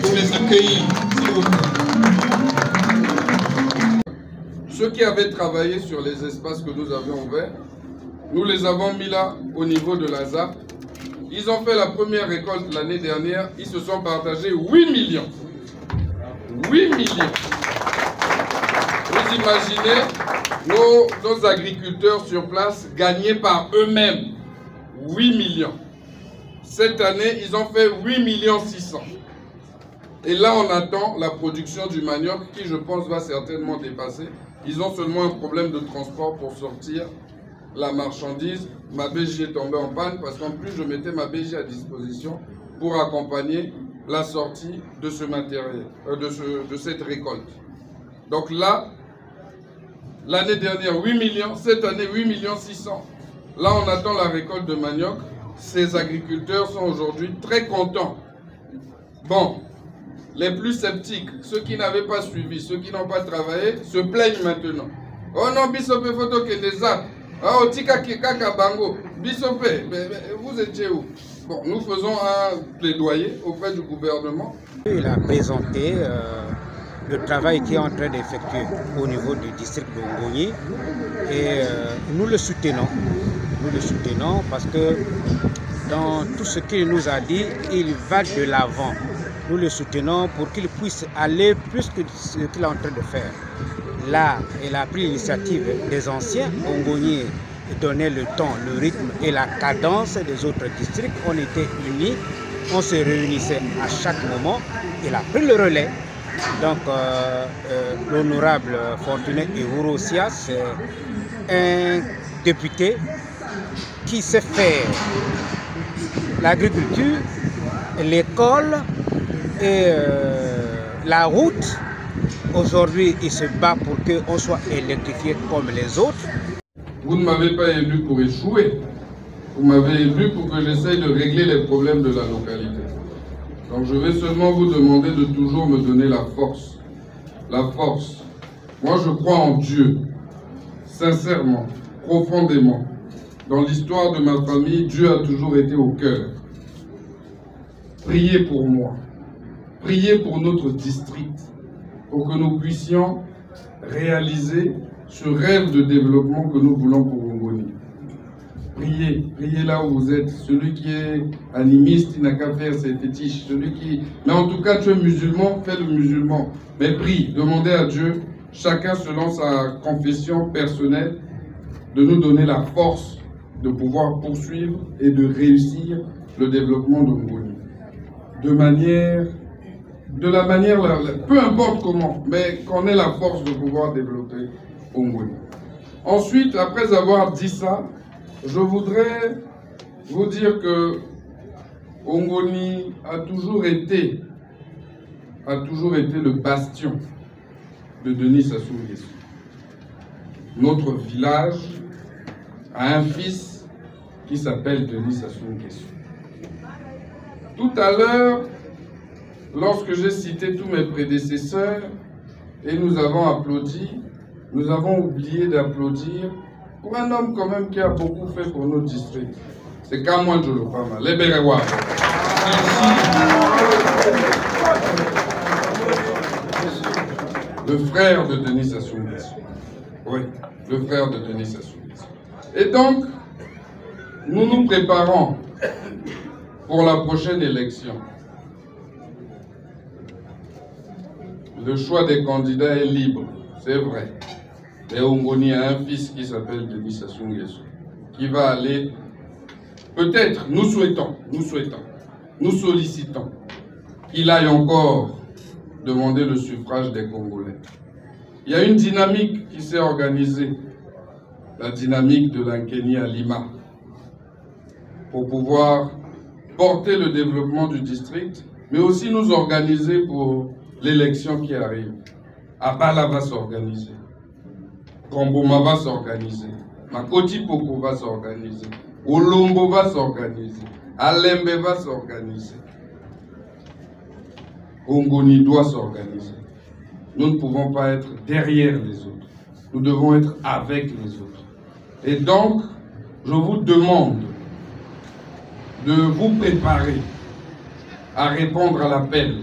pour les accueillir, s'il vous plaît. Ceux qui avaient travaillé sur les espaces que nous avions ouverts, nous les avons mis là au niveau de la ZAP. Ils ont fait la première récolte l'année dernière. Ils se sont partagés 8 millions. 8 millions. Vous imaginez nos agriculteurs sur place gagner par eux-mêmes 8 millions. Cette année, ils ont fait 8 millions 600. Et là, on attend la production du manioc qui, je pense, va certainement dépasser. Ils ont seulement un problème de transport pour sortir la marchandise. Ma BJ est tombée en panne parce qu'en plus, je mettais ma BJ à disposition pour accompagner la sortie de ce matériel, de cette récolte. Donc là, l'année dernière, 8 millions. Cette année, 8 millions 600. Là, on attend la récolte de manioc. Ces agriculteurs sont aujourd'hui très contants. Bon, les plus sceptiques, ceux qui n'avaient pas suivi, ceux qui n'ont pas travaillé, se plaignent maintenant. Oh non, Bissopé photo que des arbres. Oh, Tika Kaka Bango. Bissopé, vous étiez où? Bon, nous faisons un plaidoyer auprès du gouvernement. Il a présenté le travail qui est en train d'effectuer au niveau du district de Ngoni et nous le soutenons. Nous le soutenons parce que dans tout ce qu'il nous a dit, il va de l'avant. Nous le soutenons pour qu'il puisse aller plus que ce qu'il est en train de faire. Là, il a pris l'initiative des anciens. Ngoni donnait le temps, le rythme et la cadence des autres districts. On était unis, on se réunissait à chaque moment. Il a pris le relais. Donc, l'honorable Fortuné Iwurosia, c'est un député qui sait faire l'agriculture, l'école et la route. Aujourd'hui, il se bat pour qu'on soit électrifié comme les autres. Vous ne m'avez pas élu pour échouer. Vous m'avez élu pour que j'essaye de régler les problèmes de la localité. Donc je vais seulement vous demander de toujours me donner la force. La force. Moi je crois en Dieu. Sincèrement, profondément. Dans l'histoire de ma famille, Dieu a toujours été au cœur. Priez pour moi. Priez pour notre district. Pour que nous puissions réaliser ce rêve de développement que nous voulons pour Ngoni. Priez, priez là où vous êtes. Celui qui est animiste, il n'a qu'à faire ses fétiches. Celui qui... Mais en tout cas, tu es musulman, fais le musulman. Mais prie, demandez à Dieu, chacun selon sa confession personnelle, de nous donner la force de pouvoir poursuivre et de réussir le développement de Ngoni. De la manière, peu importe comment, mais qu'on ait la force de pouvoir développer Ngoni. Ensuite, après avoir dit ça, je voudrais vous dire que Ngoni a toujours été le bastion de Denis Sassou Nguesso. Notre village a un fils qui s'appelle Denis Sassou Nguesso. Tout à l'heure, lorsque j'ai cité tous mes prédécesseurs et nous avons applaudi, nous avons oublié d'applaudir pour un homme quand même qui a beaucoup fait pour notre district. C'est Kamwan Jolopama, les Béréwa. Le frère de Denis Sassou Nguesso. Oui, le frère de Denis Sassou Nguesso. Et donc, nous nous préparons pour la prochaine élection. Le choix des candidats est libre, c'est vrai. Et Ngoni a un fils qui s'appelle Denis Sassou Nguesso, qui va aller, peut-être, nous souhaitons, nous sollicitons qu'il aille encore demander le suffrage des Congolais. Il y a une dynamique qui s'est organisée, la dynamique de l'Ankeni à Lima, pour pouvoir porter le développement du district, mais aussi nous organiser pour l'élection qui arrive. Abala va s'organiser. Komboma va s'organiser. Makoti Poko va s'organiser. Olombo va s'organiser. Alembe va s'organiser. Ngoni doit s'organiser. Nous ne pouvons pas être derrière les autres. Nous devons être avec les autres. Et donc, je vous demande de vous préparer à répondre à l'appel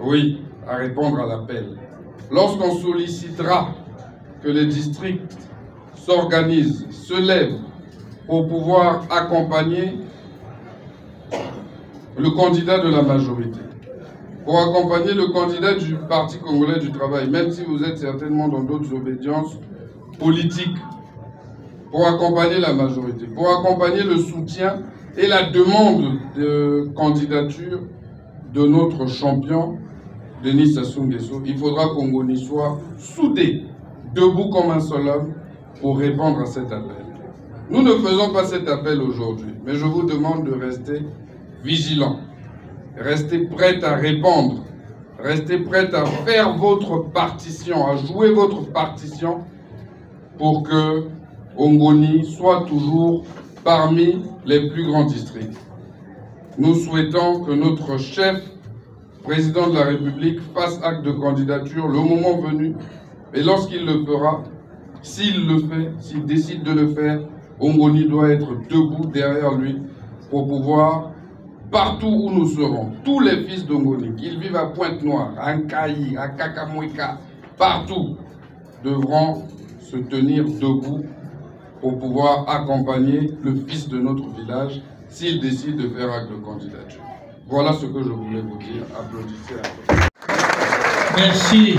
Oui, à répondre à l'appel. Lorsqu'on sollicitera que les districts s'organisent, se lèvent pour pouvoir accompagner le candidat de la majorité, pour accompagner le candidat du Parti congolais du travail, même si vous êtes certainement dans d'autres obédiences politiques, pour accompagner la majorité, pour accompagner le soutien et la demande de candidature de notre champion, Denis Sassou Nguesso, il faudra qu'Ongoni soit soudé, debout comme un seul homme, pour répondre à cet appel. Nous ne faisons pas cet appel aujourd'hui, mais je vous demande de rester vigilants, rester prêts à répondre, rester prêts à faire votre partition, à jouer votre partition pour que Ongoni soit toujours parmi les plus grands districts. Nous souhaitons que notre chef, président de la République, fasse acte de candidature le moment venu, et lorsqu'il le fera, s'il le fait, s'il décide de le faire, Ongoni doit être debout derrière lui pour pouvoir, partout où nous serons, tous les fils d'Ongoni, qu'ils vivent à Pointe-Noire, à Nkayi, à Kakamweka, partout, devront se tenir debout pour pouvoir accompagner le fils de notre village s'il décide de faire acte de candidature. Voilà ce que je voulais vous dire. Applaudissez. Merci.